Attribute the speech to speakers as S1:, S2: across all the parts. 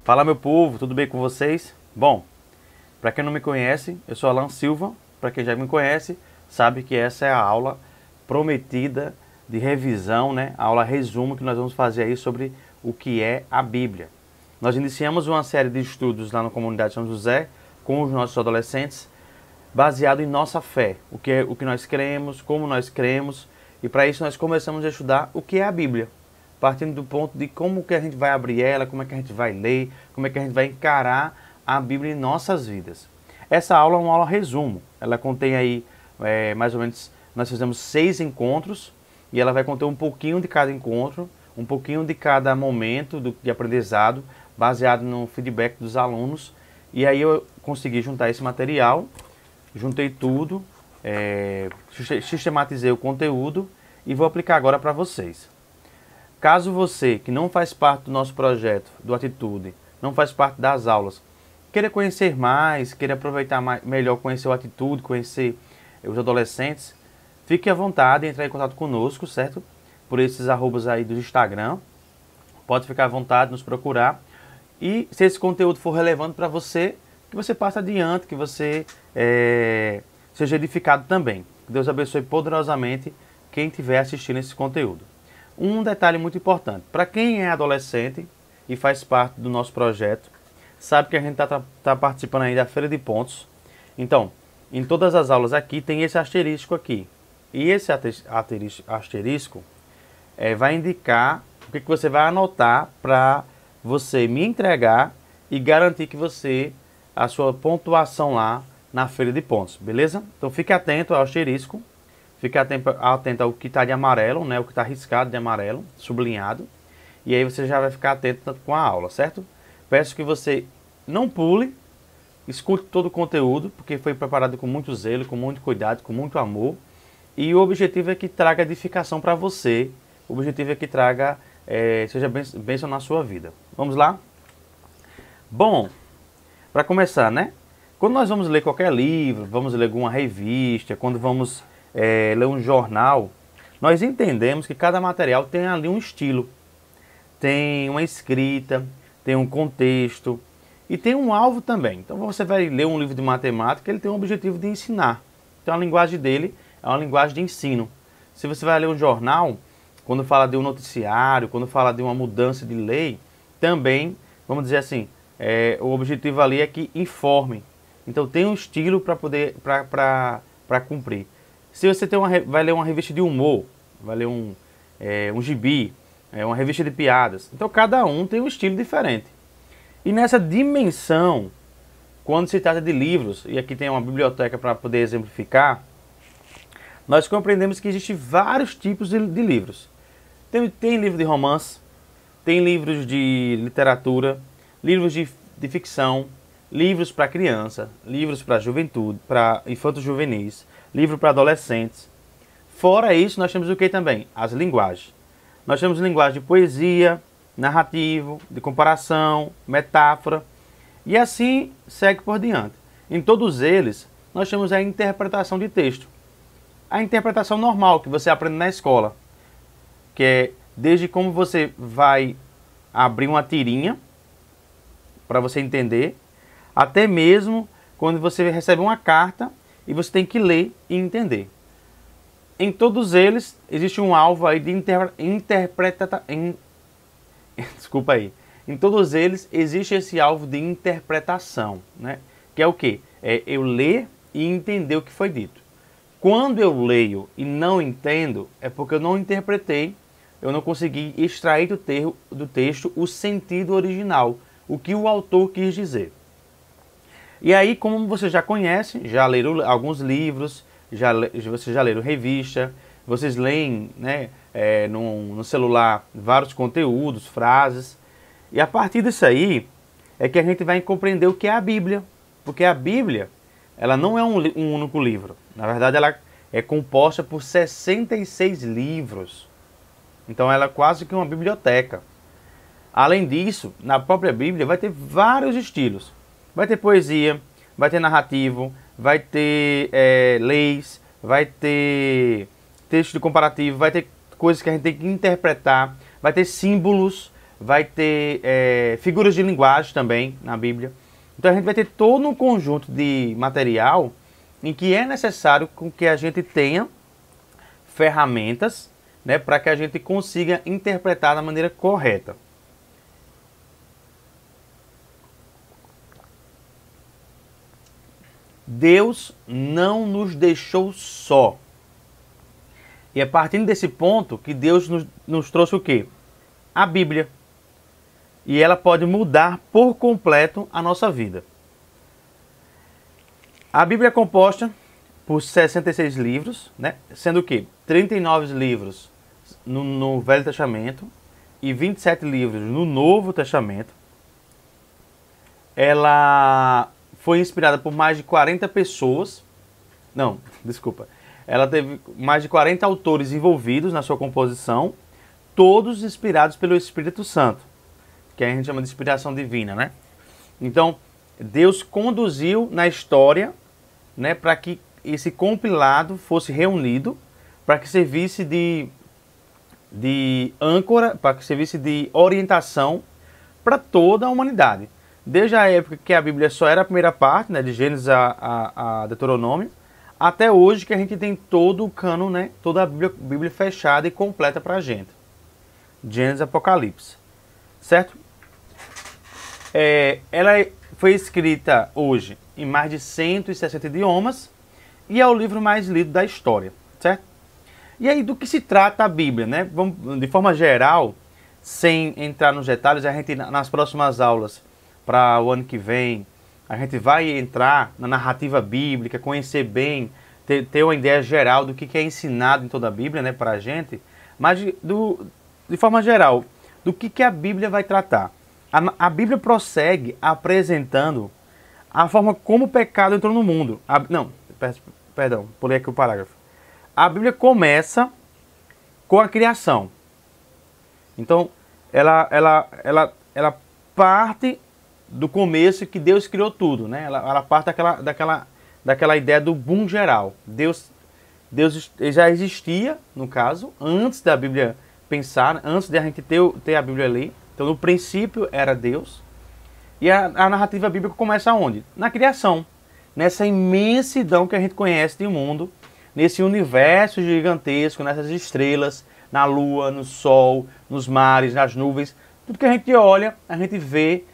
S1: Fala, meu povo, tudo bem com vocês? Bom, para quem não me conhece, eu sou Alan Silva. Para quem já me conhece, sabe que essa é a aula prometida de revisão, né? A aula resumo que nós vamos fazer aí sobre o que é a Bíblia. Nós iniciamos uma série de estudos lá na comunidade São José com os nossos adolescentes, baseado em nossa fé, o que nós cremos, como nós cremos, e para isso nós começamos a estudar o que é a Bíblia, partindo do ponto de como que a gente vai abrir ela, como é que a gente vai ler, como é que a gente vai encarar a Bíblia em nossas vidas. Essa aula é uma aula resumo, ela contém aí mais ou menos, nós fizemos 6 encontros, e ela vai conter um pouquinho de cada encontro, um pouquinho de cada momento de aprendizado, baseado no feedback dos alunos, e aí eu consegui juntar esse material, juntei tudo, sistematizei o conteúdo e vou aplicar agora para vocês. Caso você, que não faz parte do nosso projeto, do Atitude, não faz parte das aulas, queira conhecer mais, queira aproveitar melhor, conhecer o Atitude, conhecer os adolescentes, fique à vontade em entrar em contato conosco, certo? Por esses arrobas aí do Instagram. Pode ficar à vontade, nos procurar. E se esse conteúdo for relevante para você, que você passe adiante, que você seja edificado também. Que Deus abençoe poderosamente quem estiver assistindo esse conteúdo. Um detalhe muito importante, para quem é adolescente e faz parte do nosso projeto, sabe que a gente está participando aí da Feira de Pontos. Então, em todas as aulas aqui tem esse asterisco aqui. E esse asterisco vai indicar o que você vai anotar para você me entregar e garantir que a sua pontuação lá na Feira de Pontos, beleza? Então fique atento ao asterisco. Fique atento ao que está de amarelo, né? O que está riscado de amarelo, sublinhado. E aí você já vai ficar atento com a aula, certo? Peço que você não pule, escute todo o conteúdo, porque foi preparado com muito zelo, com muito cuidado, com muito amor. E o objetivo é que traga edificação para você. O objetivo é que traga, seja bênção na sua vida. Vamos lá? Bom, para começar, né? Quando nós vamos ler qualquer livro, vamos ler alguma revista, quando vamos ler um jornal, nós entendemos que cada material tem ali um estilo, tem uma escrita, tem um contexto e tem um alvo também. Então você vai ler um livro de matemática, ele tem um objetivo de ensinar. Então a linguagem dele é uma linguagem de ensino. Se você vai ler um jornal, quando fala de um noticiário, quando fala de uma mudança de lei, também, vamos dizer assim, o objetivo ali é que informe. Então tem um estilo para poder para cumprir. Se você vai ler uma revista de humor, vai ler um gibi, uma revista de piadas, então cada um tem um estilo diferente. E nessa dimensão, quando se trata de livros, e aqui tem uma biblioteca para poder exemplificar, nós compreendemos que existem vários tipos de livros. Tem livro de romance, tem livros de literatura, livros de ficção, livros para criança, livros para juventude, para infantos juvenis, livro para adolescentes. Fora isso, nós temos o que também? As linguagens. Nós temos linguagem de poesia, narrativo, de comparação, metáfora, e assim segue por diante. Em todos eles, nós temos a interpretação de texto. A interpretação normal que você aprende na escola, que é desde como você vai abrir uma tirinha para você entender, até mesmo quando você recebe uma carta e você tem que ler e entender. Em todos eles existe um alvo aí de Desculpa aí. Em todos eles existe esse alvo de interpretação, né? Que é o quê? É eu ler e entender o que foi dito. Quando eu leio e não entendo, é porque eu não interpretei, eu não consegui extrair do texto o sentido original, o que o autor quis dizer. E aí, como você já conhece, já leram alguns livros, vocês já leram revista, vocês leem, né, no celular vários conteúdos, frases, e a partir disso aí é que a gente vai compreender o que é a Bíblia, porque a Bíblia, ela não é um único livro, na verdade ela é composta por 66 livros, então ela é quase que uma biblioteca. Além disso, na própria Bíblia vai ter vários estilos. Vai ter poesia, vai ter narrativo, vai ter leis, vai ter texto de comparativo, vai ter coisas que a gente tem que interpretar, vai ter símbolos, vai ter figuras de linguagem também na Bíblia. Então a gente vai ter todo um conjunto de material em que é necessário com que a gente tenha ferramentas, né, para que a gente consiga interpretar da maneira correta. Deus não nos deixou só. E é partindo desse ponto que Deus nos trouxe o quê? A Bíblia. E ela pode mudar por completo a nossa vida. A Bíblia é composta por 66 livros, né? Sendo que 39 livros no Velho Testamento e 27 livros no Novo Testamento. Ela foi inspirada por mais de 40 pessoas. Não, desculpa. Ela teve mais de 40 autores envolvidos na sua composição, todos inspirados pelo Espírito Santo, que a gente chama de inspiração divina, né? Então, Deus conduziu na história, né, para que esse compilado fosse reunido, para que servisse de âncora, para que servisse de orientação para toda a humanidade. Desde a época que a Bíblia só era a primeira parte, né, de Gênesis a Deuteronômio, até hoje que a gente tem todo o cânon, né, toda a Bíblia fechada e completa para a gente. Gênesis e Apocalipse. Certo? Ela foi escrita hoje em mais de 160 idiomas e é o livro mais lido da história. Certo? E aí, do que se trata a Bíblia, né? Vamos, de forma geral, sem entrar nos detalhes, a gente nas próximas aulas, para o ano que vem, a gente vai entrar na narrativa bíblica, conhecer bem, ter uma ideia geral do que é ensinado em toda a Bíblia, né, para a gente, mas de forma geral, do que a Bíblia vai tratar. A Bíblia prossegue apresentando a forma como o pecado entrou no mundo. Perdão, pulei aqui o parágrafo. A Bíblia começa com a criação. Então, ela parte do começo que Deus criou tudo, né? Ela parte daquela ideia do boom geral. Deus já existia, no caso, antes da Bíblia pensar, antes de a gente ter a Bíblia ali. Então, no princípio era Deus. E a narrativa bíblica começa onde? Na criação. Nessa imensidão que a gente conhece de mundo, nesse universo gigantesco, nessas estrelas, na lua, no sol, nos mares, nas nuvens. Tudo que a gente olha, a gente vê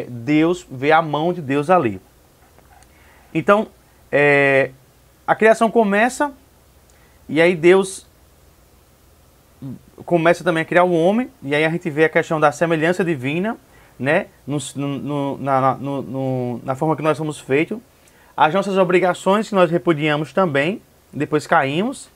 S1: Deus, vê a mão de Deus ali. Então, a criação começa, e aí Deus começa também a criar o homem, e aí a gente vê a questão da semelhança divina, né, na forma que nós somos feitos, as nossas obrigações que nós repudiamos também, depois caímos,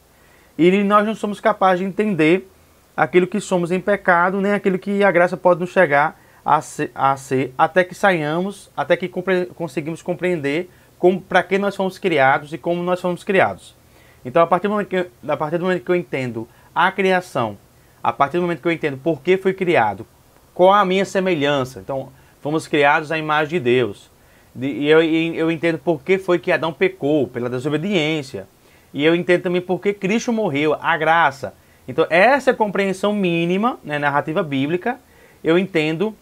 S1: e nós não somos capazes de entender aquilo que somos em pecado, nem aquilo que a graça pode nos chegar a ser até que saiamos, até que conseguimos compreender para que nós fomos criados e como nós fomos criados. Então, a partir do momento que eu entendo a criação, a partir do momento que eu entendo por que fui criado, qual a minha semelhança, então, fomos criados à imagem de Deus, e eu entendo por que foi que Adão pecou, pela desobediência, e eu entendo também por que Cristo morreu, a graça. Então, essa compreensão mínima, né, narrativa bíblica, eu entendo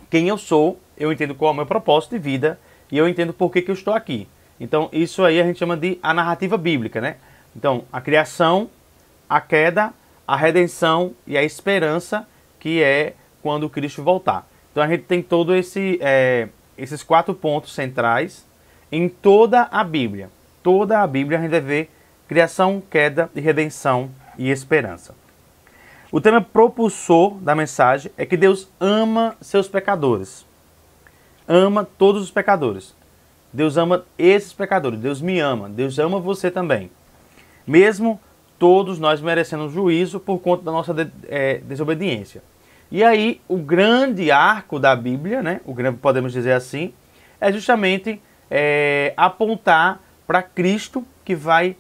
S1: quem eu sou, eu entendo qual é o meu propósito de vida, e eu entendo por que eu estou aqui. Então, isso aí a gente chama de a narrativa bíblica, né? Então, a criação, a queda, a redenção e a esperança, que é quando Cristo voltar. Então, a gente tem todos esses 4 pontos centrais em toda a Bíblia. Toda a Bíblia a gente vai ver criação, queda, redenção e esperança. O tema propulsor da mensagem é que Deus ama seus pecadores. Ama todos os pecadores. Deus ama esses pecadores. Deus me ama. Deus ama você também. Mesmo todos nós merecendo juízo por conta da nossa desobediência. E aí, o grande arco da Bíblia, né, podemos dizer assim, é justamente apontar para Cristo, que vai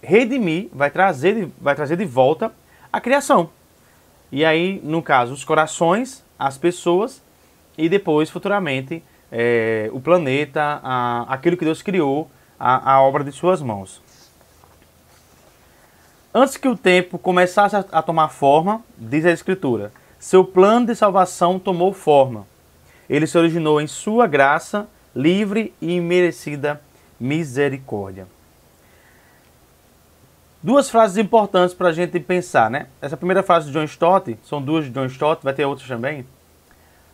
S1: redimir, vai trazer de volta a criação. E aí, no caso, os corações, as pessoas, e depois, futuramente, o planeta, aquilo que Deus criou, a obra de suas mãos. Antes que o tempo começasse a tomar forma, diz a Escritura, Seu plano de salvação tomou forma. Ele se originou em sua graça, livre e imerecida misericórdia. Duas frases importantes para a gente pensar, né? Essa primeira frase de John Stott, são duas de John Stott, vai ter outras também.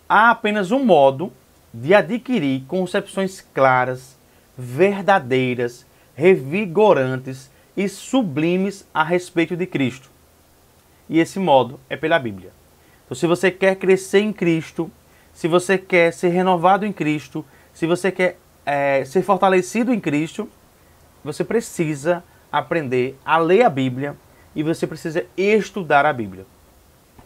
S1: Há apenas um modo de adquirir concepções claras, verdadeiras, revigorantes e sublimes a respeito de Cristo. E esse modo é pela Bíblia. Então, se você quer crescer em Cristo, se você quer ser renovado em Cristo, se você quer ser fortalecido em Cristo, você precisa aprender a ler a Bíblia e você precisa estudar a Bíblia.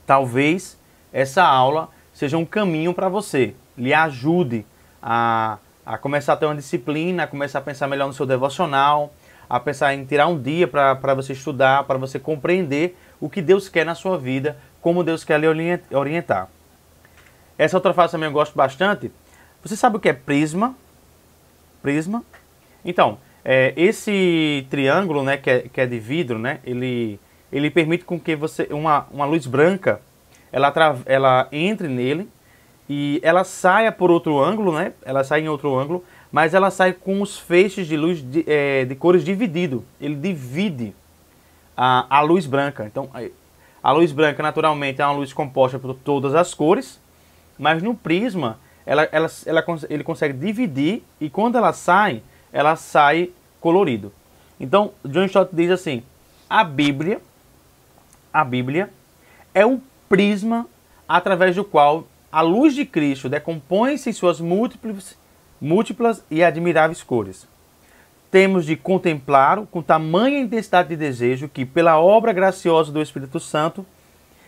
S1: Talvez essa aula seja um caminho para você, lhe ajude a começar a ter uma disciplina, a começar a pensar melhor no seu devocional, a pensar em tirar um dia para você estudar, para você compreender o que Deus quer na sua vida, como Deus quer lhe orientar. Essa outra frase também eu gosto bastante. Você sabe o que é prisma? Prisma? Então, esse triângulo, né, que é de vidro, né, ele permite com que você uma luz branca ela entre nele e ela saia por outro ângulo, né? Ela sai em outro ângulo, mas ela sai com os feixes de luz de cores dividido. Ele divide a luz branca. Então, a luz branca naturalmente é uma luz composta por todas as cores, mas no prisma ele consegue dividir e quando ela sai colorido. Então, John Stott diz assim: a Bíblia é um prisma através do qual a luz de Cristo decompõe-se em suas múltiplas e admiráveis cores. Temos de contemplá-lo com tamanha intensidade de desejo que, pela obra graciosa do Espírito Santo,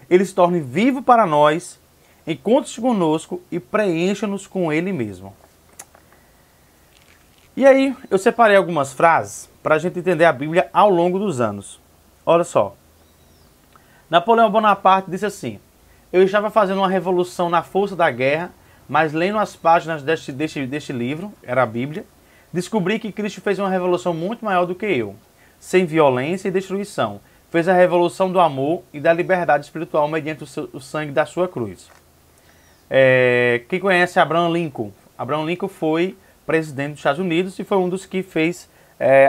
S1: ele se torne vivo para nós, encontre-se conosco e preencha-nos com ele mesmo. E aí, eu separei algumas frases para a gente entender a Bíblia ao longo dos anos. Olha só. Napoleão Bonaparte disse assim: eu estava fazendo uma revolução na força da guerra, mas lendo as páginas deste livro, era a Bíblia, descobri que Cristo fez uma revolução muito maior do que eu. Sem violência e destruição. Fez a revolução do amor e da liberdade espiritual mediante o sangue da sua cruz. Quem conhece Abraham Lincoln? Abraham Lincoln foi presidente dos Estados Unidos e foi um dos que fez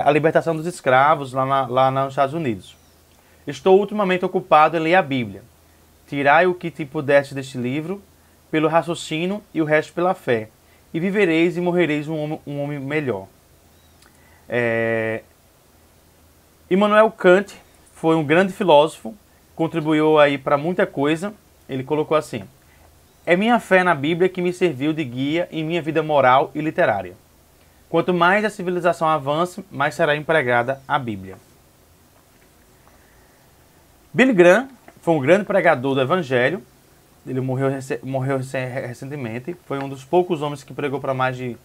S1: a libertação dos escravos lá nos Estados Unidos. Estou ultimamente ocupado em ler a Bíblia. Tirai o que te pudeste deste livro, pelo raciocínio e o resto pela fé. E vivereis e morrereis um homem melhor. Immanuel Kant foi um grande filósofo, contribuiu aí para muita coisa. Ele colocou assim: é minha fé na Bíblia que me serviu de guia em minha vida moral e literária. Quanto mais a civilização avança, mais será empregada a Bíblia. Billy Graham foi um grande pregador do Evangelho. Ele morreu recentemente. Foi um dos poucos homens que pregou para mais de,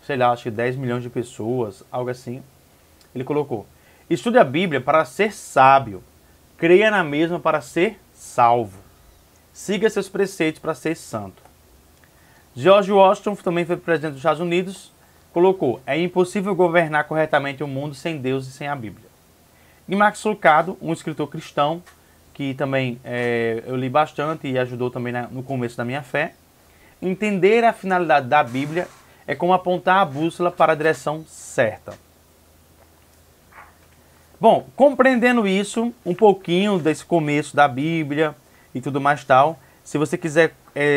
S1: sei lá, acho que 10 milhões de pessoas, algo assim. Ele colocou: estude a Bíblia para ser sábio. Creia na mesma para ser salvo. Siga seus preceitos para ser santo. George Washington, também foi presidente dos Estados Unidos, colocou: é impossível governar corretamente o mundo sem Deus e sem a Bíblia. E Max Lucado, um escritor cristão, que também eu li bastante e ajudou também no começo da minha fé. Entender a finalidade da Bíblia é como apontar a bússola para a direção certa. Bom, compreendendo isso, um pouquinho desse começo da Bíblia e tudo mais tal, se você quiser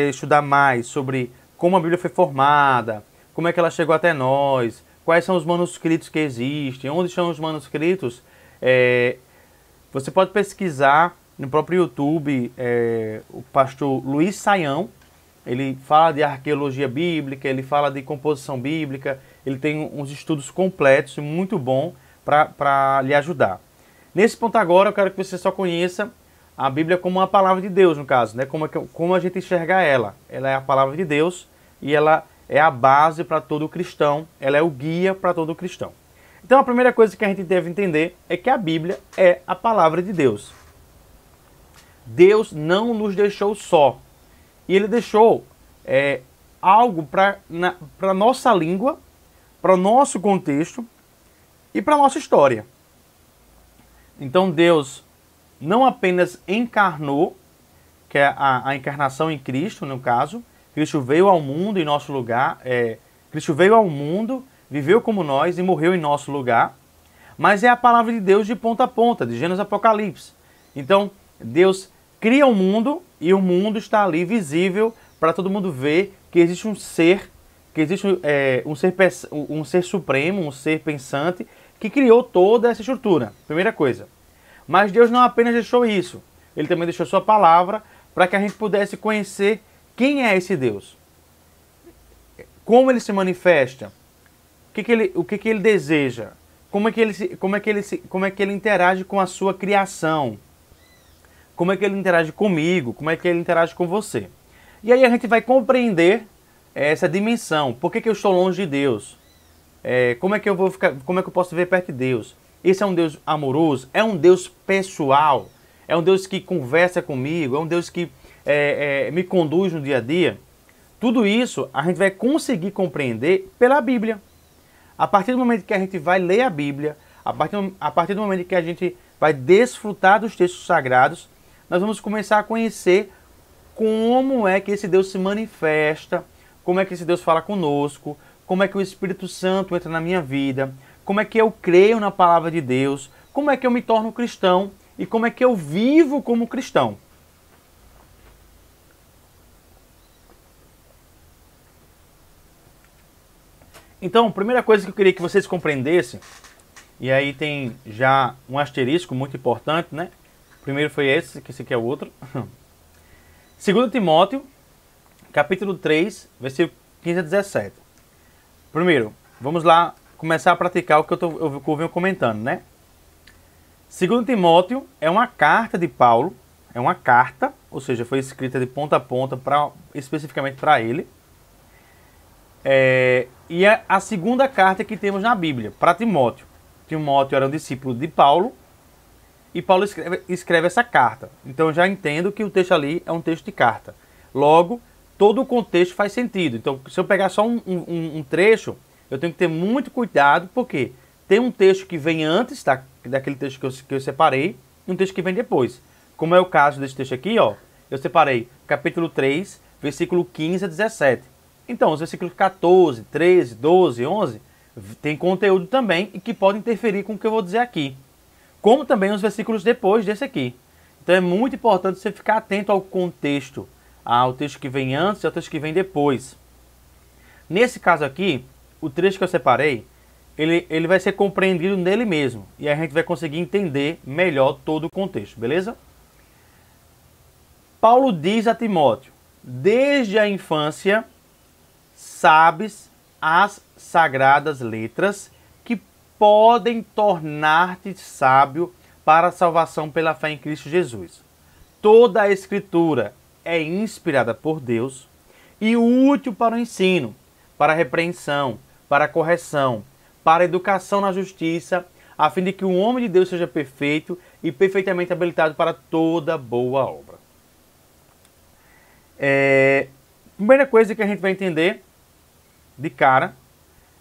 S1: estudar mais sobre como a Bíblia foi formada, como é que ela chegou até nós, quais são os manuscritos que existem, onde estão os manuscritos, você pode pesquisar no próprio YouTube o pastor Luiz Saião. Ele fala de arqueologia bíblica, ele fala de composição bíblica, ele tem uns estudos completos e muito bom para lhe ajudar. Nesse ponto agora eu quero que você só conheça a Bíblia como uma palavra de Deus, no caso, né? Como a gente enxerga ela. Ela é a palavra de Deus e ela é a base para todo cristão, ela é o guia para todo cristão. Então a primeira coisa que a gente deve entender é que a Bíblia é a palavra de Deus. Deus não nos deixou só. E Ele deixou algo para a nossa língua, para o nosso contexto e para a nossa história. Então Deus não apenas encarnou que é a encarnação em Cristo, no caso. Cristo veio ao mundo em nosso lugar. Cristo veio ao mundo, viveu como nós e morreu em nosso lugar. Mas é a palavra de Deus de ponta a ponta, de Gênesis a Apocalipse. Então, Deus cria o mundo e o mundo está ali visível para todo mundo ver que existe um ser, um ser supremo, um ser pensante, que criou toda essa estrutura. Primeira coisa. Mas Deus não apenas deixou isso, Ele também deixou sua palavra para que a gente pudesse conhecer quem é esse Deus. Como Ele se manifesta, o que Ele deseja, como é que ele interage com a sua criação, como é que Ele interage comigo, como é que Ele interage com você. E aí a gente vai compreender essa dimensão. Por que eu estou longe de Deus? Como é que eu posso viver perto de Deus? Esse é um Deus amoroso? É um Deus pessoal? É um Deus que conversa comigo? É um Deus que me conduz no dia a dia? Tudo isso a gente vai conseguir compreender pela Bíblia. A partir do momento que a gente vai ler a Bíblia, a partir do momento que a gente vai desfrutar dos textos sagrados, nós vamos começar a conhecer como é que esse Deus se manifesta, como é que esse Deus fala conosco, como é que o Espírito Santo entra na minha vida, como é que eu creio na palavra de Deus, como é que eu me torno cristão e como é que eu vivo como cristão. Então, a primeira coisa que eu queria que vocês compreendessem, e aí tem já um asterisco muito importante, né? Primeiro foi esse aqui é o outro. 2 Timóteo, capítulo 3, versículo 15 a 17. Primeiro, vamos lá começar a praticar o que eu venho comentando, né? 2 Timóteo é uma carta de Paulo, é uma carta, ou seja, foi escrita de ponta a ponta especificamente para ele. E é a segunda carta que temos na Bíblia, para Timóteo. Timóteo era um discípulo de Paulo, e Paulo escreve essa carta. Então eu já entendo que o texto ali é um texto de carta. Logo, todo o contexto faz sentido. Então, se eu pegar só um trecho, eu tenho que ter muito cuidado, porque tem um texto que vem antes daquele texto que eu separei, e um texto que vem depois. Como é o caso desse texto aqui, ó, eu separei capítulo 3, versículo 15 a 17. Então, os versículos 14, 13, 12, 11, tem conteúdo também e que pode interferir com o que eu vou dizer aqui. Como também os versículos depois desse aqui. Então é muito importante você ficar atento ao contexto, ao texto que vem antes e ao texto que vem depois. Nesse caso aqui, o trecho que eu separei, ele vai ser compreendido nele mesmo. E a gente vai conseguir entender melhor todo o contexto, beleza? Paulo diz a Timóteo: desde a infância sabes as sagradas letras que podem tornar-te sábio para a salvação pela fé em Cristo Jesus. Toda a Escritura é inspirada por Deus e útil para o ensino, para a repreensão, para a correção, para a educação na justiça, a fim de que o homem de Deus seja perfeito e perfeitamente habilitado para toda boa obra. Primeira coisa que a gente vai entender de cara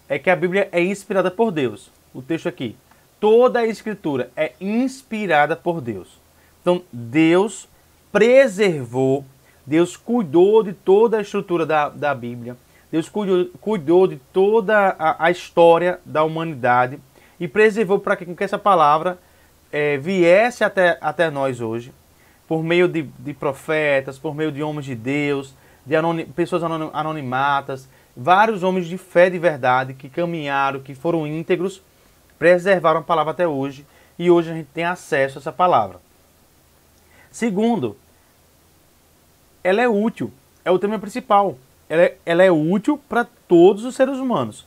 S1: é que a Bíblia é inspirada por Deus. O texto aqui: toda a Escritura é inspirada por Deus. Então, Deus preservou, Deus cuidou de toda a estrutura da Bíblia, Deus cuidou de toda a história da humanidade e preservou para que essa palavra viesse até nós hoje, por meio de profetas, por meio de homens de Deus, de pessoas anonimatas, vários homens de fé de verdade que caminharam, que foram íntegros, preservaram a palavra até hoje, e hoje a gente tem acesso a essa palavra. Segundo, ela é útil, é o tema principal. Ela é útil para todos os seres humanos,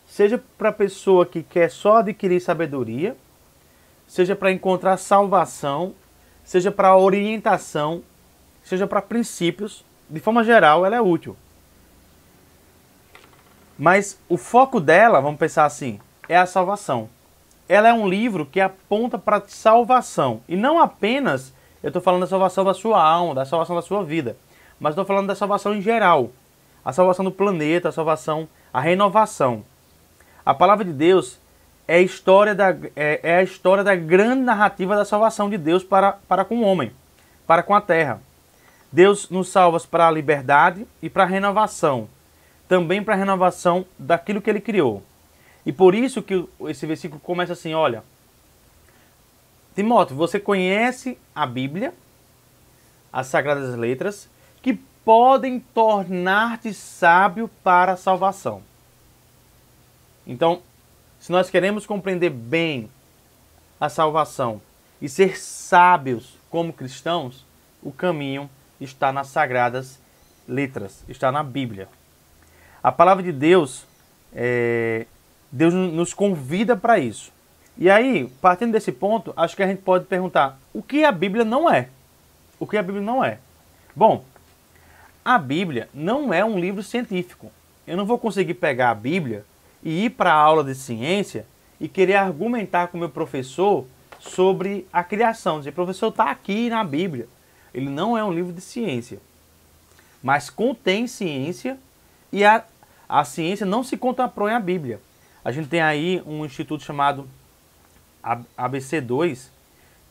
S1: seja para a pessoa que quer só adquirir sabedoria, seja para encontrar salvação, seja para orientação, seja para princípios. De forma geral, ela é útil. Mas o foco dela, vamos pensar assim, é a salvação. Ela é um livro que aponta para a salvação. E não apenas, eu estou falando da salvação da sua alma, da salvação da sua vida, mas estou falando da salvação em geral. A salvação do planeta, a salvação, a renovação. A palavra de Deus é a história da grande narrativa da salvação de Deus para com o homem, para com a terra. Deus nos salva para a liberdade e para a renovação. Também para a renovação daquilo que Ele criou. E por isso que esse versículo começa assim, olha, Timóteo, você conhece a Bíblia, as Sagradas Letras, que podem tornar-te sábio para a salvação. Então, se nós queremos compreender bem a salvação e ser sábios como cristãos, o caminho está nas Sagradas Letras, está na Bíblia. A palavra de Deus, Deus nos convida para isso. E aí, partindo desse ponto, acho que a gente pode perguntar, o que a Bíblia não é? O que a Bíblia não é? Bom, a Bíblia não é um livro científico. Eu não vou conseguir pegar a Bíblia e ir para a aula de ciência e querer argumentar com o meu professor sobre a criação. Dizer, professor, está aqui na Bíblia. Ele não é um livro de ciência, mas contém ciência e a ciência não se contrapõe à Bíblia. A gente tem aí um instituto chamado ABC2,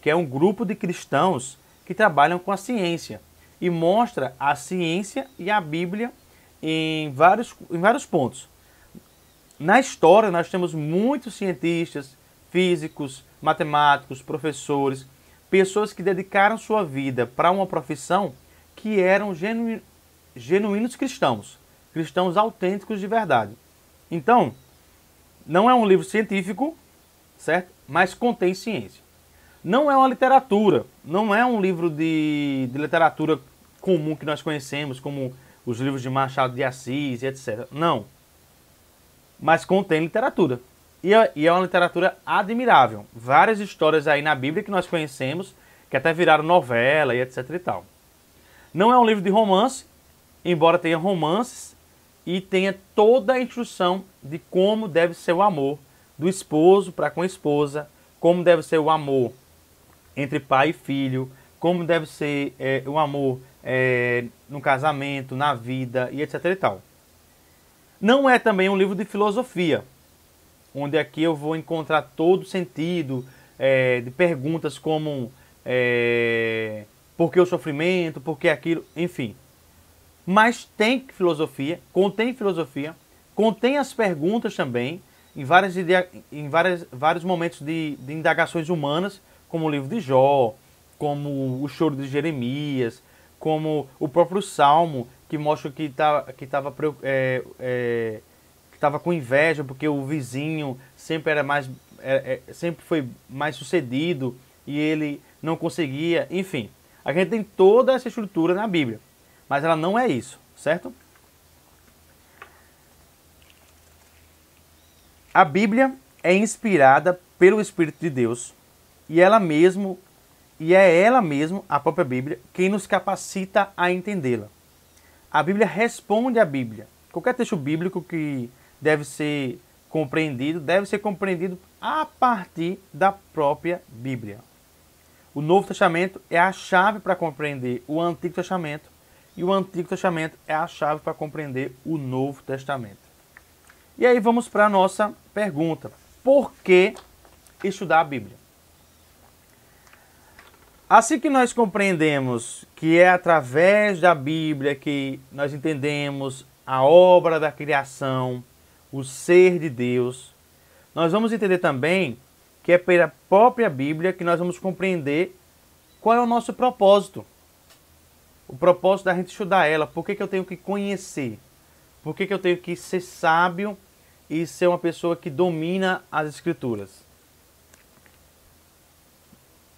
S1: que é um grupo de cristãos que trabalham com a ciência e mostra a ciência e a Bíblia em vários pontos. Na história, nós temos muitos cientistas, físicos, matemáticos, professores, pessoas que dedicaram sua vida para uma profissão que eram genuínos cristãos, cristãos autênticos de verdade. Então, não é um livro científico, certo? Mas contém ciência. Não é uma literatura, não é um livro de literatura comum que nós conhecemos, como os livros de Machado de Assis, etc. Não. Mas contém literatura. E é uma literatura admirável. Várias histórias aí na Bíblia que nós conhecemos, que até viraram novela e etc e tal. Não é um livro de romance, embora tenha romances, e tenha toda a instrução de como deve ser o amor do esposo para com a esposa, como deve ser o amor entre pai e filho, como deve ser o amor no casamento, na vida e etc e tal. Não é também um livro de filosofia, onde aqui eu vou encontrar todo o sentido de perguntas como por que o sofrimento, por que aquilo, enfim. Mas tem filosofia, contém as perguntas também, em vários momentos de indagações humanas, como o livro de Jó, como o choro de Jeremias, como o próprio Salmo, que mostra que estava com inveja porque o vizinho sempre sempre foi mais sucedido e ele não conseguia, enfim. A gente tem toda essa estrutura na Bíblia, mas ela não é isso, certo? A Bíblia é inspirada pelo Espírito de Deus e é ela mesma, a própria Bíblia, quem nos capacita a entendê-la. A Bíblia responde à Bíblia. Qualquer texto bíblico que deve ser compreendido a partir da própria Bíblia. O Novo Testamento é a chave para compreender o Antigo Testamento e o Antigo Testamento é a chave para compreender o Novo Testamento. E aí vamos para a nossa pergunta. Por que estudar a Bíblia? Assim que nós compreendemos que é através da Bíblia que nós entendemos a obra da criação, o ser de Deus, nós vamos entender também que é pela própria Bíblia que nós vamos compreender qual é o nosso propósito. O propósito da gente estudar ela. Por que eu tenho que conhecer? Por que eu tenho que ser sábio e ser uma pessoa que domina as Escrituras?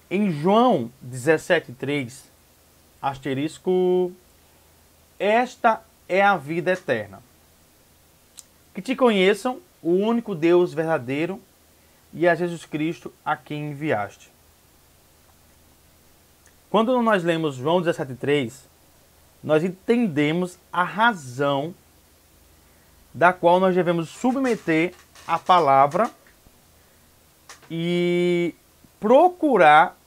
S1: Em João 17,3, asterisco, esta é a vida eterna. Que te conheçam, o único Deus verdadeiro, e a Jesus Cristo a quem enviaste. Quando nós lemos João 17,3, nós entendemos a razão da qual nós devemos submeter a palavra e procurar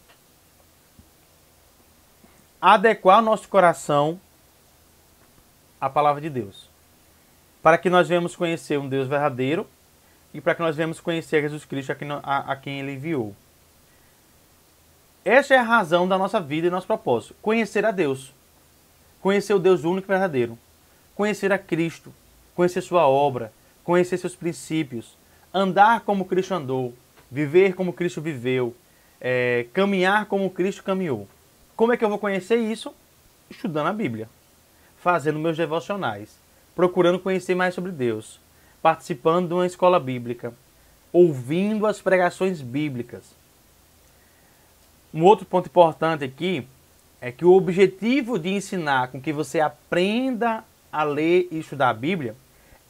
S1: adequar o nosso coração à palavra de Deus. Para que nós venhamos conhecer um Deus verdadeiro e para que nós venhamos conhecer Jesus Cristo a quem Ele enviou. Esta é a razão da nossa vida e nosso propósito. Conhecer a Deus. conhecer o Deus único e verdadeiro, conhecer a Cristo, conhecer sua obra, conhecer seus princípios, andar como Cristo andou, viver como Cristo viveu, caminhar como Cristo caminhou. Como é que eu vou conhecer isso? Estudando a Bíblia, fazendo meus devocionais, procurando conhecer mais sobre Deus, participando de uma escola bíblica, ouvindo as pregações bíblicas. Um outro ponto importante aqui é que o objetivo de ensinar com que você aprenda a ler e estudar a Bíblia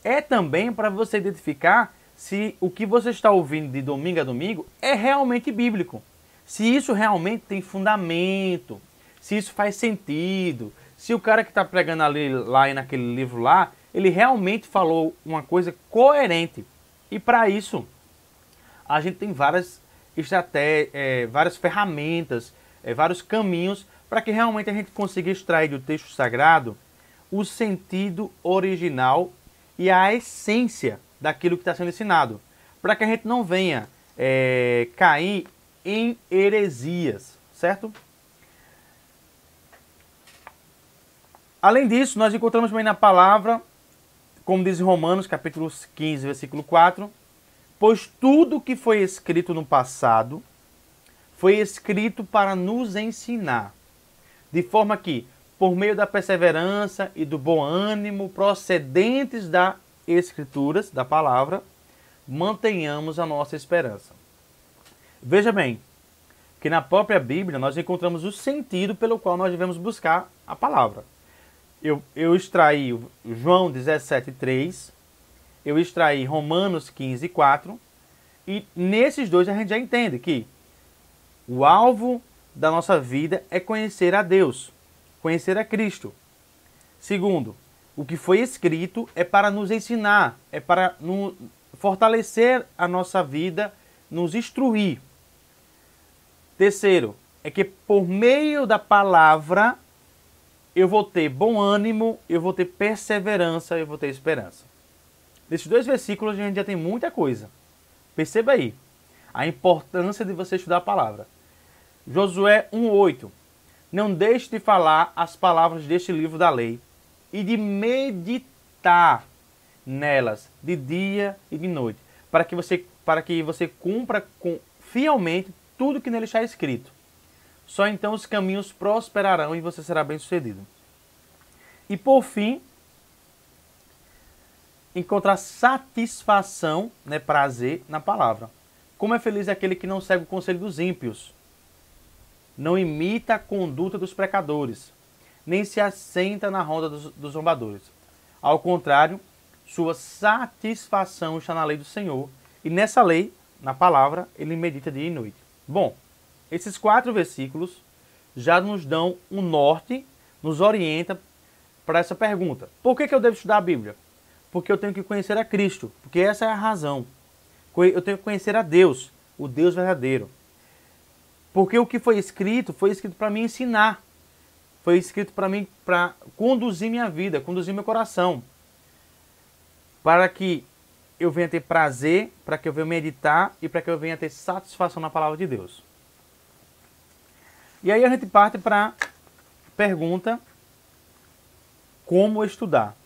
S1: é também para você identificar se o que você está ouvindo de domingo a domingo é realmente bíblico. Se isso realmente tem fundamento, se isso faz sentido, se o cara que está pregando ali, lá e naquele livro lá, ele realmente falou uma coisa coerente. E para isso, a gente tem várias estratégias, várias ferramentas, vários caminhos para que realmente a gente consiga extrair do texto sagrado o sentido original e a essência daquilo que está sendo ensinado. Para que a gente não venha cair em heresias, certo? Além disso, nós encontramos também na palavra, como diz em Romanos, capítulo 15, versículo 4, pois tudo que foi escrito no passado foi escrito para nos ensinar, de forma que, por meio da perseverança e do bom ânimo procedentes das Escrituras, da palavra, mantenhamos a nossa esperança. Veja bem, que na própria Bíblia nós encontramos o sentido pelo qual nós devemos buscar a palavra. Eu extraí João 17:3, eu extraí Romanos 15:4, e nesses dois a gente já entende que o alvo da nossa vida é conhecer a Deus, conhecer a Cristo. Segundo, o que foi escrito é para nos ensinar, é para fortalecer a nossa vida, nos instruir. Terceiro, é que por meio da palavra eu vou ter bom ânimo, eu vou ter perseverança, eu vou ter esperança. Nesses dois versículos a gente já tem muita coisa. Perceba aí a importância de você estudar a palavra. Josué 1:8. Não deixe de falar as palavras deste livro da lei e de meditar nelas de dia e de noite, para que você cumpra fielmente tudo que nele está escrito. Só então os caminhos prosperarão e você será bem-sucedido. E por fim, encontrar satisfação, prazer na palavra. Como é feliz aquele que não segue o conselho dos ímpios, não imita a conduta dos pecadores, nem se assenta na roda dos zombadores. Ao contrário, sua satisfação está na lei do Senhor, e nessa lei, na palavra, ele medita dia e noite. Bom, esses 4 versículos já nos dão um norte, nos orienta para essa pergunta. Por que eu devo estudar a Bíblia? Porque eu tenho que conhecer a Cristo, porque essa é a razão. Eu tenho que conhecer a Deus, o Deus verdadeiro. Porque o que foi escrito para me ensinar. Foi escrito para mim, para conduzir minha vida, conduzir meu coração. Para que eu venha ter prazer, para que eu venha meditar e para que eu venha ter satisfação na palavra de Deus. E aí a gente parte para a pergunta: como estudar?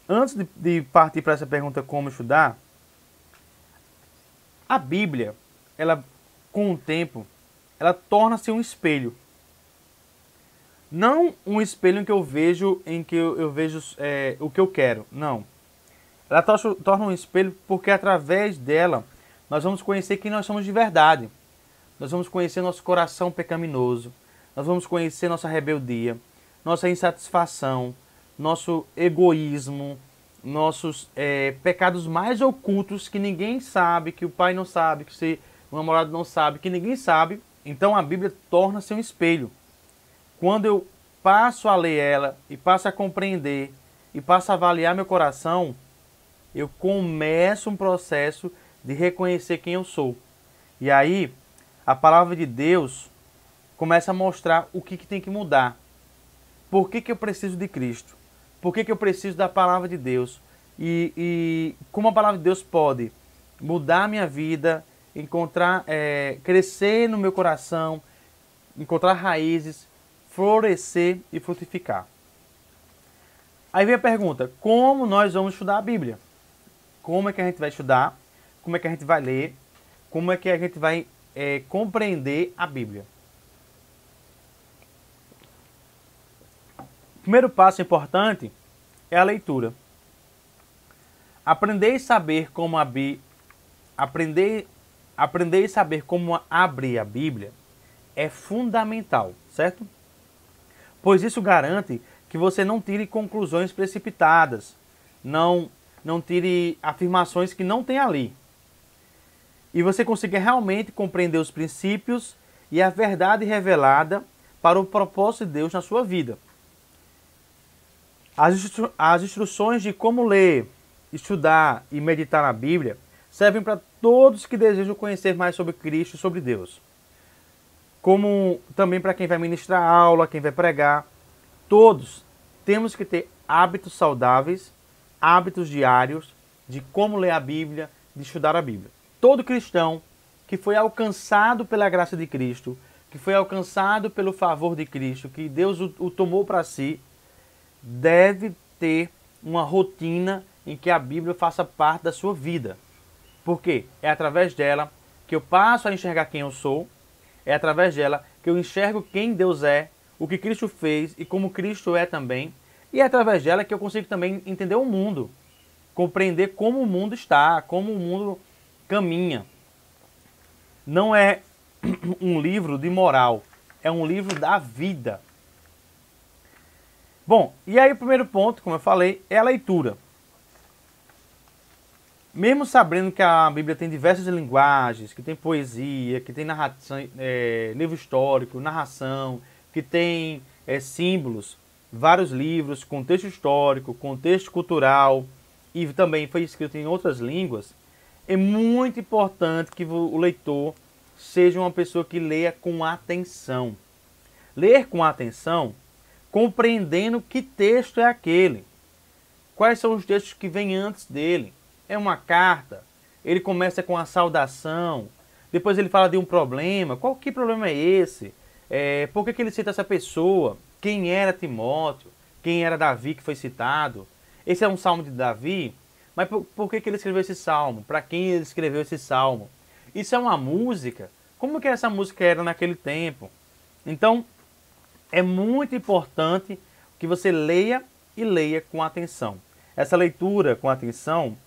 S1: Antes de partir para essa pergunta, como estudar, a Bíblia, ela, com o tempo, ela torna-se um espelho. Não um espelho em que eu vejo o que eu quero, não. Ela torna um espelho porque através dela nós vamos conhecer quem nós somos de verdade. Nós vamos conhecer nosso coração pecaminoso, nós vamos conhecer nossa rebeldia, nossa insatisfação, nosso egoísmo, nossos pecados mais ocultos que ninguém sabe, que o pai não sabe, que o namorado não sabe, que ninguém sabe. Então a Bíblia torna-se um espelho. Quando eu passo a ler ela e passo a compreender e passo a avaliar meu coração, eu começo um processo de reconhecer quem eu sou. E aí a palavra de Deus começa a mostrar o que tem que mudar. Por que eu preciso de Cristo? Por que eu preciso da palavra de Deus? E como a palavra de Deus pode mudar a minha vida, crescer no meu coração, encontrar raízes, florescer e frutificar. Aí vem a pergunta, como nós vamos estudar a Bíblia? Como é que a gente vai estudar? Como é que a gente vai ler? Como é que a gente vai compreender a Bíblia? O primeiro passo importante é a leitura. Aprender e saber como abrir a Bíblia é fundamental, certo? Pois isso garante que você não tire conclusões precipitadas, não tire afirmações que não tem ali. E você consiga realmente compreender os princípios e a verdade revelada para o propósito de Deus na sua vida. As instruções de como ler, estudar e meditar na Bíblia servem para todos que desejam conhecer mais sobre Cristo e sobre Deus. Como também para quem vai ministrar aula, quem vai pregar. Todos temos que ter hábitos saudáveis, hábitos diários de como ler a Bíblia, de estudar a Bíblia. Todo cristão que foi alcançado pela graça de Cristo, que foi alcançado pelo favor de Cristo, que Deus o tomou para si, deve ter uma rotina em que a Bíblia faça parte da sua vida. Por quê? É através dela que eu passo a enxergar quem eu sou, é através dela que eu enxergo quem Deus é, o que Cristo fez e como Cristo é também, e é através dela que eu consigo também entender o mundo, compreender como o mundo está, como o mundo caminha. Não é um livro de moral, é um livro da vida. Bom, e aí o primeiro ponto, como eu falei, é a leitura. Mesmo sabendo que a Bíblia tem diversas linguagens, que tem poesia, que tem narração, livro histórico, narração, que tem símbolos, vários livros, contexto histórico, contexto cultural e também foi escrito em outras línguas, é muito importante que o leitor seja uma pessoa que leia com atenção. Ler com atenção, compreendendo que texto é aquele. Quais são os textos que vêm antes dele. É uma carta, ele começa com a saudação, depois ele fala de um problema. Que problema é esse? Por que ele cita essa pessoa? Quem era Timóteo? Quem era Davi que foi citado? Esse é um salmo de Davi, mas por que ele escreveu esse salmo? Para quem ele escreveu esse salmo? Isso é uma música? Como que essa música era naquele tempo? Então, é muito importante que você leia e leia com atenção. Essa leitura com atenção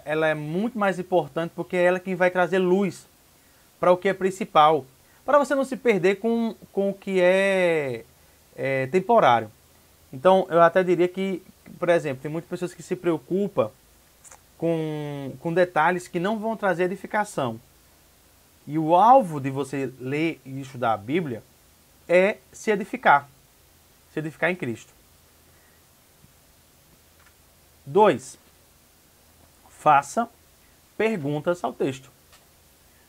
S1: ela é muito mais importante porque é ela quem vai trazer luz para o que é principal. Para você não se perder com o que é temporário. Então, eu até diria que, por exemplo, tem muitas pessoas que se preocupam com detalhes que não vão trazer edificação. E o alvo de você ler e estudar a Bíblia é se edificar em Cristo. 2. Faça perguntas ao texto.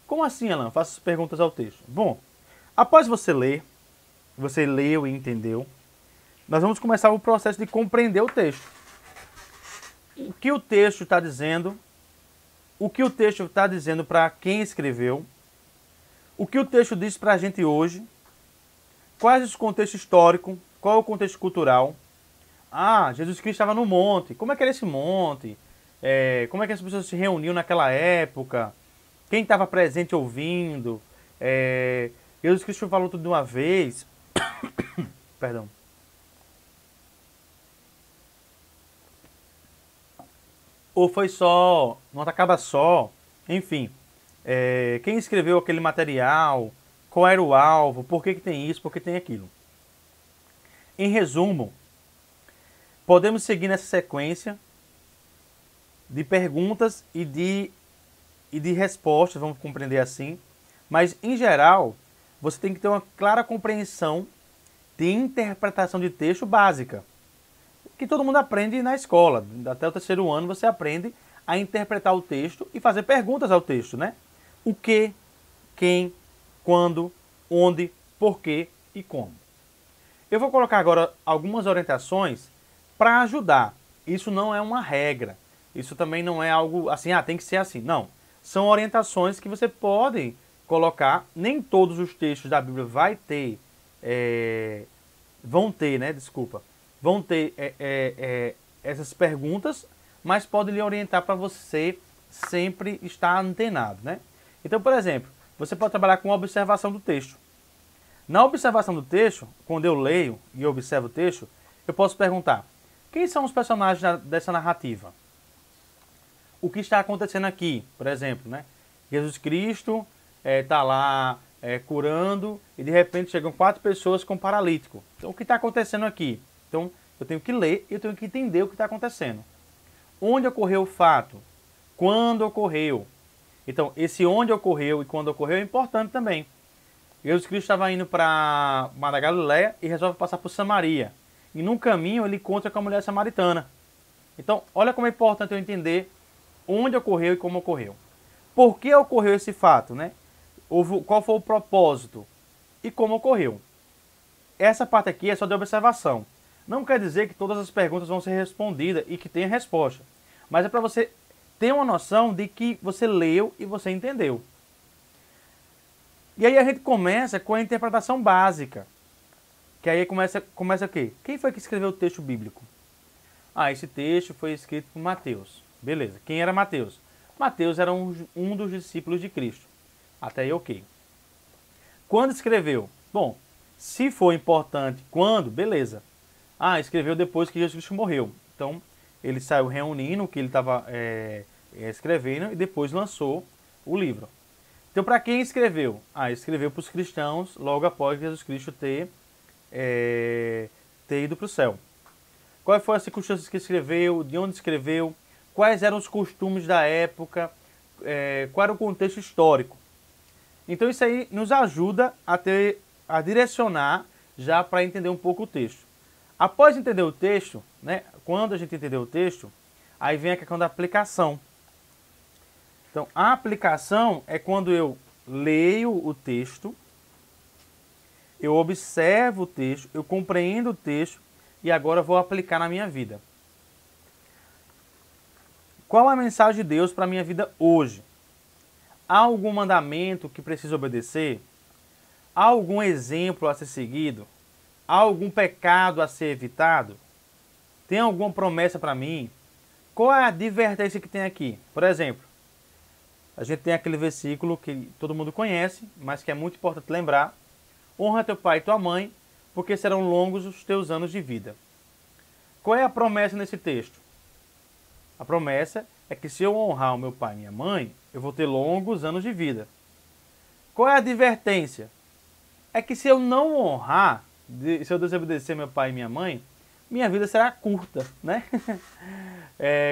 S1: Como assim, Alan? Faça perguntas ao texto. Bom, após você ler, você leu e entendeu, nós vamos começar o processo de compreender o texto. O que o texto está dizendo, o que o texto está dizendo para quem escreveu, o que o texto diz para a gente hoje, quais os contextos históricos, qual é o contexto cultural. Jesus Cristo estava no monte. Como é que era esse monte? Como é que as pessoas se reuniam naquela época? Quem estava presente ouvindo? Jesus Cristo falou tudo de uma vez. Perdão. Ou foi só, não acaba só. Enfim, quem escreveu aquele material? Qual era o alvo? Por que tem isso? Por que tem aquilo? Em resumo, podemos seguir nessa sequência de perguntas e de respostas, vamos compreender assim. Mas, em geral, você tem que ter uma clara compreensão de interpretação de texto básica. Que todo mundo aprende na escola. Até o 3º ano você aprende a interpretar o texto e fazer perguntas ao texto, né? O que, quem, quando, onde, porquê e como. Eu vou colocar agora algumas orientações para ajudar. Isso não é uma regra. Isso também não é algo assim, tem que ser assim. Não. São orientações que você pode colocar, nem todos os textos da Bíblia vão ter essas perguntas, mas pode lhe orientar para você sempre estar antenado, né? Então, por exemplo, você pode trabalhar com a observação do texto. Na observação do texto, quando eu leio e observo o texto, eu posso perguntar: quem são os personagens dessa narrativa? O que está acontecendo aqui, por exemplo, né? Jesus Cristo está lá curando e de repente chegam 4 pessoas com paralítico. Então, o que está acontecendo aqui? Então, eu tenho que ler e eu tenho que entender o que está acontecendo. Onde ocorreu o fato? Quando ocorreu? Então, esse onde ocorreu e quando ocorreu é importante também. Jesus Cristo estava indo para Mar da Galileia e resolve passar por Samaria. E no caminho ele encontra com a mulher samaritana. Então, olha como é importante eu entender onde ocorreu e como ocorreu. Por que ocorreu esse fato, né? Qual foi o propósito e como ocorreu. Essa parte aqui é só de observação. Não quer dizer que todas as perguntas vão ser respondidas e que tenha resposta. Mas é para você ter uma noção de que você leu e você entendeu. E aí a gente começa com a interpretação básica. Que aí começa o quê? Quem foi que escreveu o texto bíblico? Ah, esse texto foi escrito por Mateus. Beleza. Quem era Mateus? Mateus era um dos discípulos de Cristo. Até aí, ok. Quando escreveu? Bom, se for importante, quando? Beleza. Ah, escreveu depois que Jesus Cristo morreu. Então, ele saiu reunindo o que ele estava escrevendo e depois lançou o livro. Então, para quem escreveu? Ah, escreveu para os cristãos logo após Jesus Cristo ter ido para o céu. Quais foram as circunstâncias que escreveu? De onde escreveu? Quais eram os costumes da época? Qual era o contexto histórico? Então, isso aí nos ajuda a direcionar já para entender um pouco o texto. Após entender o texto, né, quando a gente entendeu o texto, aí vem a questão da aplicação. Então, a aplicação é quando eu leio o texto, eu observo o texto, eu compreendo o texto e agora vou aplicar na minha vida. Qual a mensagem de Deus para a minha vida hoje? Há algum mandamento que preciso obedecer? Há algum exemplo a ser seguido? Há algum pecado a ser evitado? Tem alguma promessa para mim? Qual é a advertência que tem aqui? Por exemplo, a gente tem aquele versículo que todo mundo conhece, mas que é muito importante lembrar. Honra teu pai e tua mãe, porque serão longos os teus anos de vida. Qual é a promessa nesse texto? A promessa é que se eu honrar o meu pai e minha mãe, eu vou ter longos anos de vida. Qual é a advertência? É que se eu não honrar, se eu desobedecer meu pai e minha mãe, minha vida será curta, né?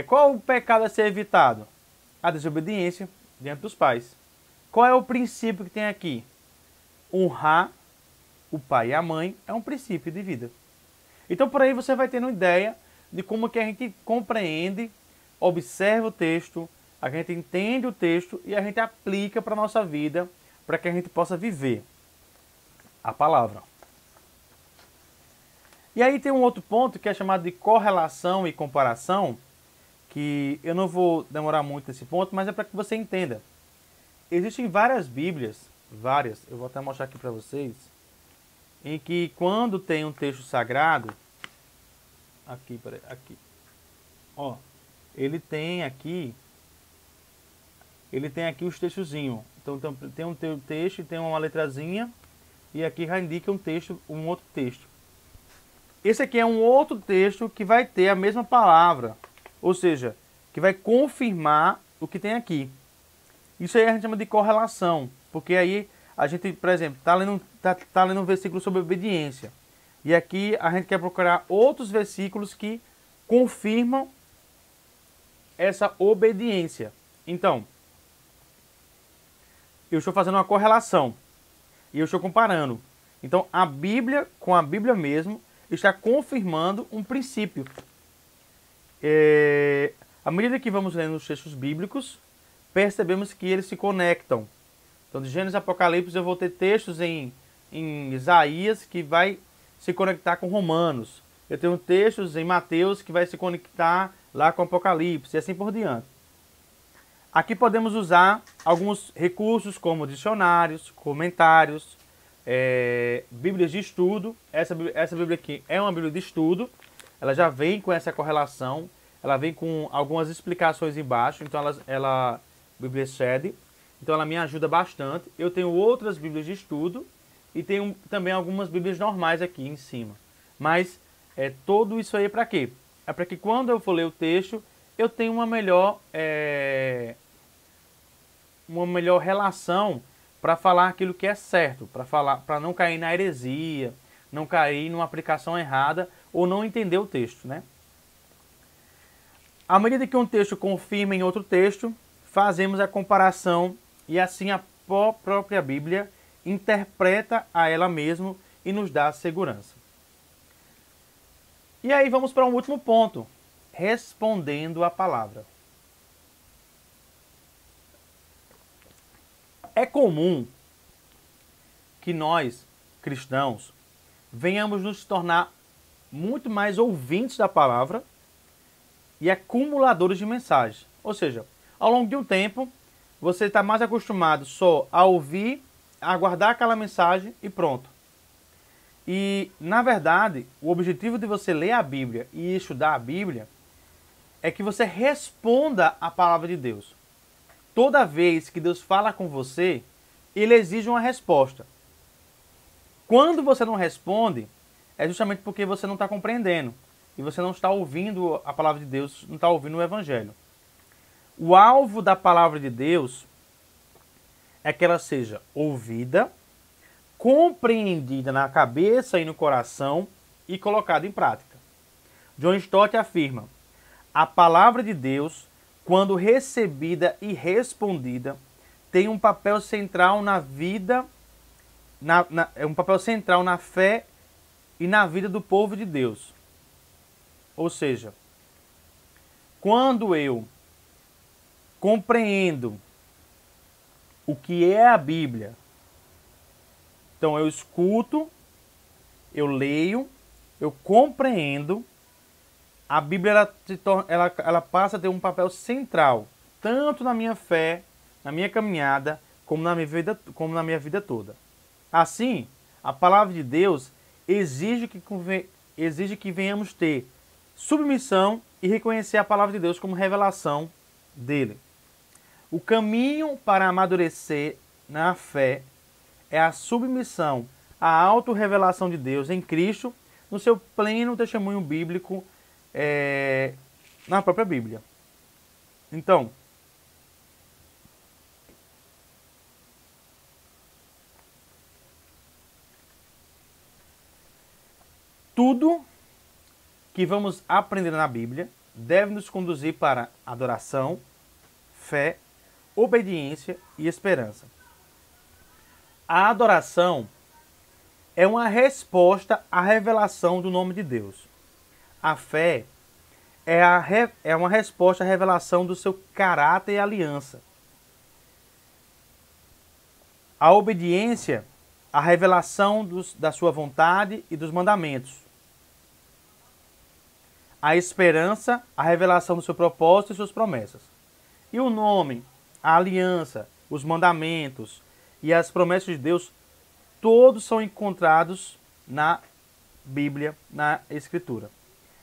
S1: Qual o pecado a ser evitado? A desobediência diante dos pais. Qual é o princípio que tem aqui? Honrar o pai e a mãe é um princípio de vida. Então por aí você vai tendo uma ideia de como que a gente compreende, observa o texto, a gente entende o texto e a gente aplica para a nossa vida para que a gente possa viver a palavra. E aí tem um outro ponto que é chamado de correlação e comparação, que eu não vou demorar muito nesse ponto, mas é para que você entenda. Existem várias Bíblias, eu vou até mostrar aqui para vocês, em que quando tem um texto sagrado, aqui, ó, ele tem aqui os textozinhos. Então tem um texto, tem uma letrazinha, e aqui já indica um outro texto. Esse aqui é um outro texto que vai ter a mesma palavra, ou seja, que vai confirmar o que tem aqui. Isso aí a gente chama de correlação, porque aí a gente, por exemplo, está lendo um versículo sobre obediência. E aqui a gente quer procurar outros versículos que confirmam essa obediência. Então, eu estou fazendo uma correlação e eu estou comparando. Então, a Bíblia com a Bíblia mesmo está confirmando um princípio. À medida que vamos lendo os textos bíblicos, percebemos que eles se conectam. Então, de Gênesis e Apocalipse, eu vou ter textos em Isaías que vai se conectar com Romanos. Eu tenho textos em Mateus que vai se conectar lá com Apocalipse e assim por diante. Aqui podemos usar alguns recursos como dicionários, comentários, bíblias de estudo. Essa Bíblia aqui é uma Bíblia de estudo. Ela já vem com essa correlação. Ela vem com algumas explicações embaixo. Então ela Bíblia Shed. Então ela me ajuda bastante. Eu tenho outras Bíblias de estudo e tenho também algumas Bíblias normais aqui em cima. Mas tudo isso aí é para quê? É para que quando eu for ler o texto, eu tenha uma melhor relação para falar aquilo que é certo, para não cair na heresia, não cair numa aplicação errada ou não entender o texto, né? À medida que um texto confirma em outro texto, fazemos a comparação e assim a própria Bíblia interpreta a ela mesma e nos dá segurança. E aí vamos para um último ponto, respondendo a palavra. É comum que nós, cristãos, venhamos nos tornar muito mais ouvintes da palavra e acumuladores de mensagens. Ou seja, ao longo de um tempo, você está mais acostumado só a ouvir, a guardar aquela mensagem e pronto. E, na verdade, o objetivo de você ler a Bíblia e estudar a Bíblia é que você responda a palavra de Deus. Toda vez que Deus fala com você, Ele exige uma resposta. Quando você não responde, é justamente porque você não está compreendendo. E você não está ouvindo a palavra de Deus, não está ouvindo o Evangelho. O alvo da palavra de Deus é que ela seja ouvida, compreendida na cabeça e no coração e colocada em prática. John Stott afirma: a palavra de Deus, quando recebida e respondida, tem um papel central na vida, um papel central na fé e na vida do povo de Deus. Ou seja, quando eu compreendo o que é a Bíblia, então eu escuto, eu leio, eu compreendo, a Bíblia ela passa a ter um papel central, tanto na minha fé, na minha caminhada, como na minha vida toda. Assim, a palavra de Deus exige que venhamos ter submissão e reconhecer a palavra de Deus como revelação dele. O caminho para amadurecer na fé é a submissão à autorrevelação de Deus em Cristo, no seu pleno testemunho bíblico na própria Bíblia. Então, tudo que vamos aprender na Bíblia deve nos conduzir para adoração, fé, obediência e esperança. A adoração é uma resposta à revelação do nome de Deus. A fé é uma resposta à revelação do seu caráter e aliança. A obediência, a revelação da sua vontade e dos mandamentos. A esperança, a revelação do seu propósito e suas promessas. E o nome, a aliança, os mandamentos e as promessas de Deus, todos são encontrados na Bíblia, na Escritura.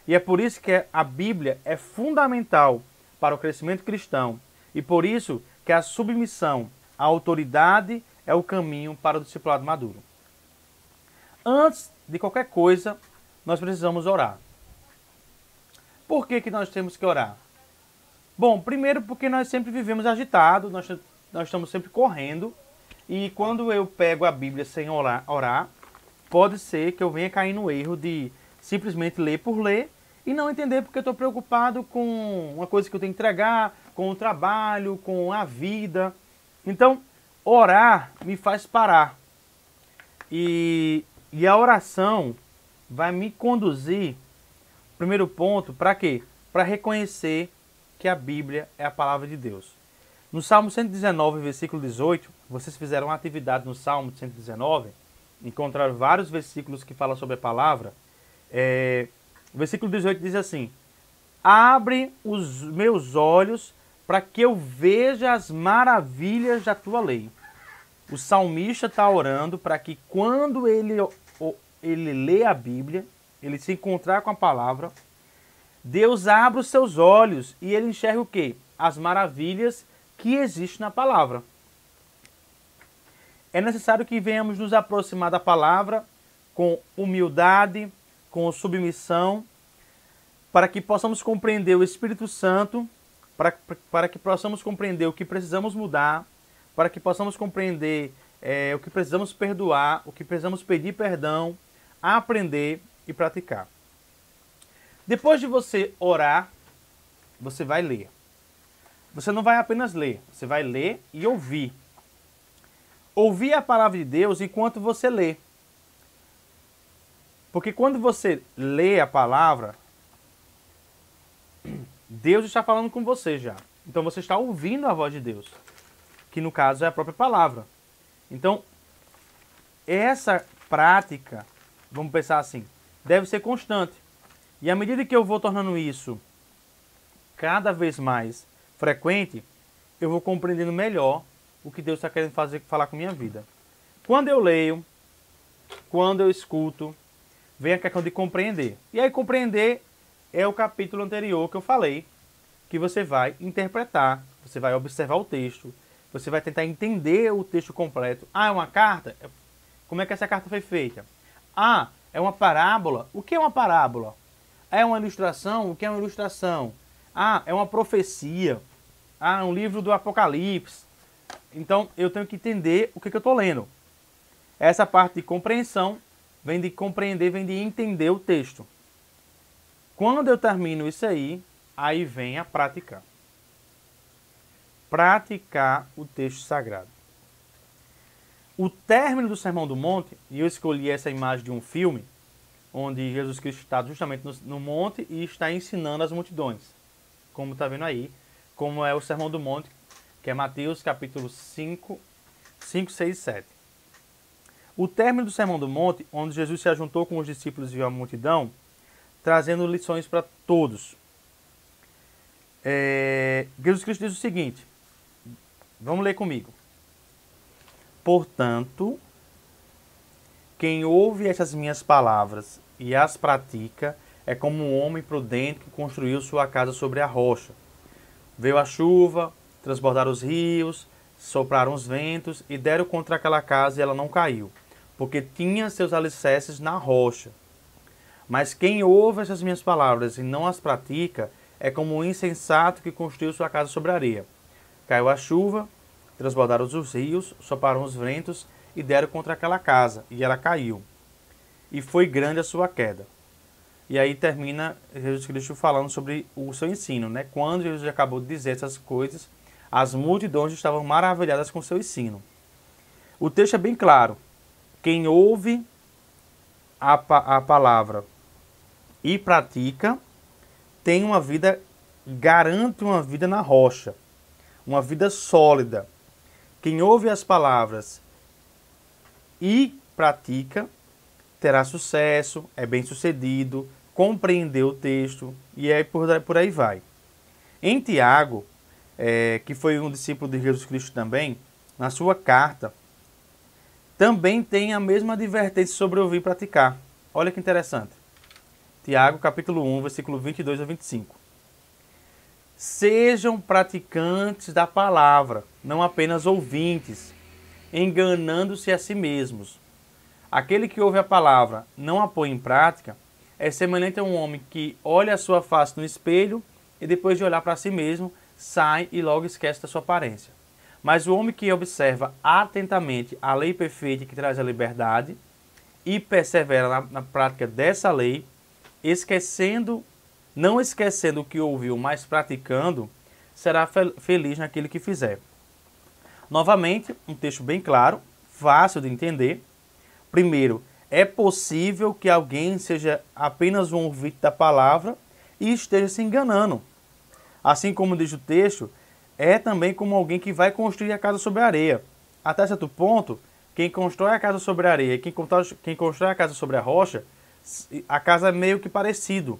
S1: E é por isso que a Bíblia é fundamental para o crescimento cristão. E por isso que a submissão à autoridade é o caminho para o discipulado maduro. Antes de qualquer coisa, nós precisamos orar. Por que nós temos que orar? Bom, primeiro porque nós sempre vivemos agitados, nós estamos sempre correndo. E quando eu pego a Bíblia sem orar, pode ser que eu venha cair no erro de simplesmente ler por ler e não entender porque eu estou preocupado com uma coisa que eu tenho que entregar, com o trabalho, com a vida. Então, orar me faz parar. E a oração vai me conduzir, primeiro ponto, para quê? Para reconhecer que a Bíblia é a palavra de Deus. No Salmo 119, versículo 18, vocês fizeram uma atividade no Salmo 119, encontraram vários versículos que falam sobre a palavra. O versículo 18 diz assim: abre os meus olhos para que eu veja as maravilhas da tua lei. O salmista está orando para que quando ele lê a Bíblia, ele se encontrar com a palavra, Deus abra os seus olhos e ele enxerga o quê? As maravilhas que existem na palavra. É necessário que venhamos nos aproximar da palavra com humildade, com submissão, para que possamos compreender o Espírito Santo, para que possamos compreender o que precisamos mudar, para que possamos compreender o que precisamos perdoar, o que precisamos pedir perdão, aprender e praticar. Depois de você orar, você vai ler. Você não vai apenas ler, você vai ler e ouvir. Ouvir a palavra de Deus enquanto você lê. Porque quando você lê a palavra, Deus está falando com você já. Então você está ouvindo a voz de Deus, que no caso é a própria palavra. Então, essa prática, vamos pensar assim, deve ser constante. E à medida que eu vou tornando isso cada vez mais frequente, eu vou compreendendo melhor o que Deus está querendo falar com a minha vida. Quando eu leio, quando eu escuto, vem a questão de compreender. E aí compreender é o capítulo anterior que eu falei, que você vai interpretar, você vai observar o texto, você vai tentar entender o texto completo. Ah, é uma carta? Como é que essa carta foi feita? Ah, é uma parábola? O que é uma parábola? É uma ilustração? O que é uma ilustração? Ah, é uma profecia? Ah, é um livro do Apocalipse? Então, eu tenho que entender o que eu estou lendo. Essa parte de compreensão vem de compreender, vem de entender o texto. Quando eu termino isso aí vem a praticar. Praticar o texto sagrado. O término do Sermão do Monte, e eu escolhi essa imagem de um filme, onde Jesus Cristo está justamente no monte e está ensinando as multidões. Como está vendo aí, como é o Sermão do Monte, que é Mateus capítulo 5, 6 e 7. O término do Sermão do Monte, onde Jesus se ajuntou com os discípulos e a multidão, trazendo lições para todos. Jesus Cristo diz o seguinte, vamos ler comigo. Portanto, quem ouve essas minhas palavras e as pratica é como um homem prudente que construiu sua casa sobre a rocha. Veio a chuva, transbordaram os rios, sopraram os ventos e deram contra aquela casa e ela não caiu, porque tinha seus alicerces na rocha. Mas quem ouve essas minhas palavras e não as pratica é como um insensato que construiu sua casa sobre a areia. Caiu a chuva, transbordaram os rios, sopraram os ventos e deram contra aquela casa, e ela caiu. E foi grande a sua queda. E aí termina Jesus Cristo falando sobre o seu ensino, né? Quando Jesus acabou de dizer essas coisas, as multidões estavam maravilhadas com o seu ensino. O texto é bem claro. Quem ouve a palavra e pratica, tem uma vida, garante uma vida na rocha, uma vida sólida. Quem ouve as palavras e pratica, terá sucesso, é bem-sucedido, compreendeu o texto e aí por aí vai. Em Tiago, que foi um discípulo de Jesus Cristo também, na sua carta, também tem a mesma advertência sobre ouvir e praticar. Olha que interessante. Tiago, capítulo 1, versículo 22 a 25. Sejam praticantes da palavra, não apenas ouvintes, enganando-se a si mesmos. Aquele que ouve a palavra, não a põe em prática, é semelhante a um homem que olha a sua face no espelho e depois de olhar para si mesmo, sai e logo esquece da sua aparência. Mas o homem que observa atentamente a lei perfeita que traz a liberdade e persevera na prática dessa lei, não esquecendo o que ouviu, mas praticando, será feliz naquilo que fizer. Novamente, um texto bem claro, fácil de entender. Primeiro, é possível que alguém seja apenas um ouvinte da palavra e esteja se enganando. Assim como diz o texto, é também como alguém que vai construir a casa sobre a areia. Até certo ponto, quem constrói a casa sobre a areia e quem constrói a casa sobre a rocha, a casa é meio que parecido.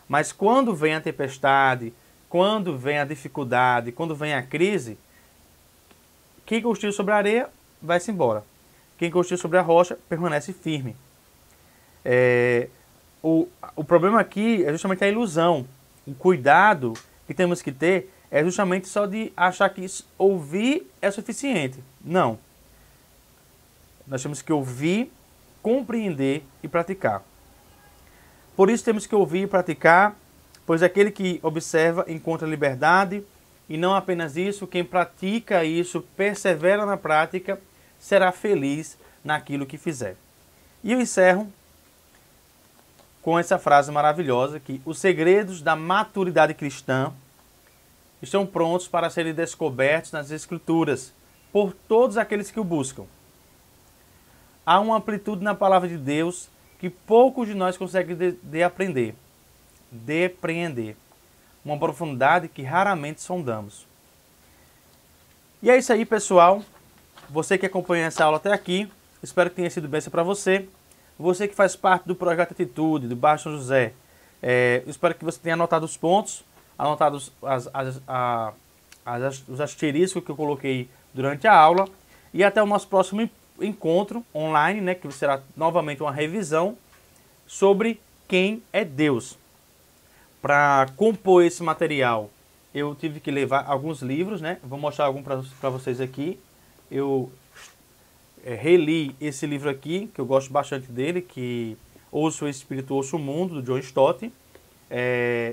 S1: Mas quando vem a tempestade, quando vem a dificuldade, quando vem a crise, quem construiu sobre a areia vai-se embora. Quem construiu sobre a rocha permanece firme. O problema aqui é justamente a ilusão. O cuidado que temos que ter é justamente só de achar que ouvir é suficiente. Não. Nós temos que ouvir, compreender e praticar. Por isso temos que ouvir e praticar, pois aquele que observa encontra liberdade, e não apenas isso, quem pratica isso, persevera na prática, será feliz naquilo que fizer. E eu encerro com essa frase maravilhosa, que os segredos da maturidade cristã estão prontos para serem descobertos nas Escrituras, por todos aqueles que o buscam. Há uma amplitude na palavra de Deus que poucos de nós conseguem depreender. Uma profundidade que raramente sondamos. E é isso aí, pessoal. Você que acompanhou essa aula até aqui, espero que tenha sido bênção para você. Você que faz parte do Projeto Atitude, do Bairro São José, espero que você tenha anotado os pontos, anotado os asteriscos que eu coloquei durante a aula. E até o nosso próximo encontro online, né, que será novamente uma revisão sobre quem é Deus. Para compor esse material, eu tive que levar alguns livros, né? Vou mostrar algum para vocês aqui. Eu reli esse livro aqui, que eu gosto bastante dele, que Ouça o Espírito, Ouça o Mundo, do John Stott.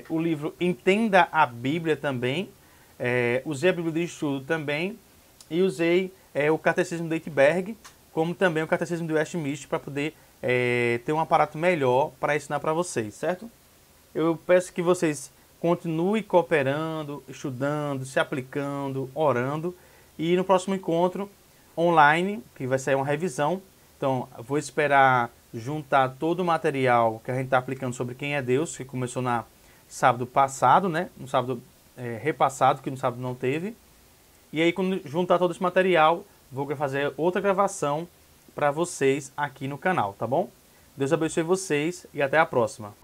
S1: O livro Entenda a Bíblia também. Usei a Bíblia de Estudo também. E usei o Catecismo de Wittenberg, como também o Catecismo de Westminster, para poder ter um aparato melhor para ensinar para vocês, certo? Eu peço que vocês continuem cooperando, estudando, se aplicando, orando. E no próximo encontro online, que vai sair uma revisão, então vou esperar juntar todo o material que a gente está aplicando sobre quem é Deus, que começou no sábado passado, né? No sábado repassado, que no sábado não teve. E aí, quando juntar todo esse material, vou fazer outra gravação para vocês aqui no canal, tá bom? Deus abençoe vocês e até a próxima.